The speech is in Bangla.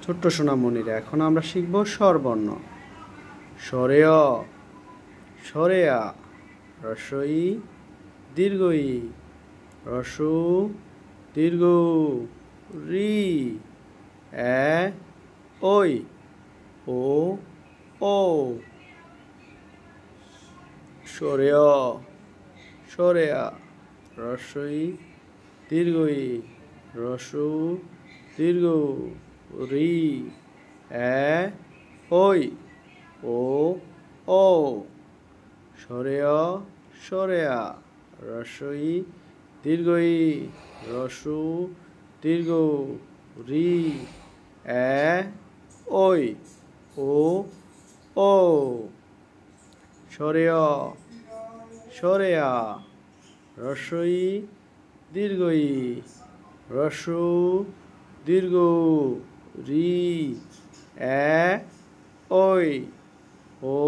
ছোট্ট সোনামণিরা, এখন আমরা শিখব স্বরবর্ণ। স্বরে অ, স্বরে আ, হ্রস্ব ই, দীর্ঘ ই, হ্রস্ব উ, দীর্ঘ উ, রি, এ, ওই, ও, ও। স্বরে অ, স্বরে আ, হ্রস্ব ই, দীর্ঘ ই, হ্রস্ব উ, দীর্ঘ উ, রি, এ, ওই, ও, ও। স্বরে অ, স্বরে আ, হ্রস্ব ই, দীর্ঘ ই, হ্রস্ব উ, দীর্ঘ উ, রি, এ, ওই, ও, ও। স্বরে অ, স্বরে আ, হ্রস্ব ই, দীর্ঘ ই, হ্রস্ব উ, দীর্ঘ উ, রি, এ, ওই, ও।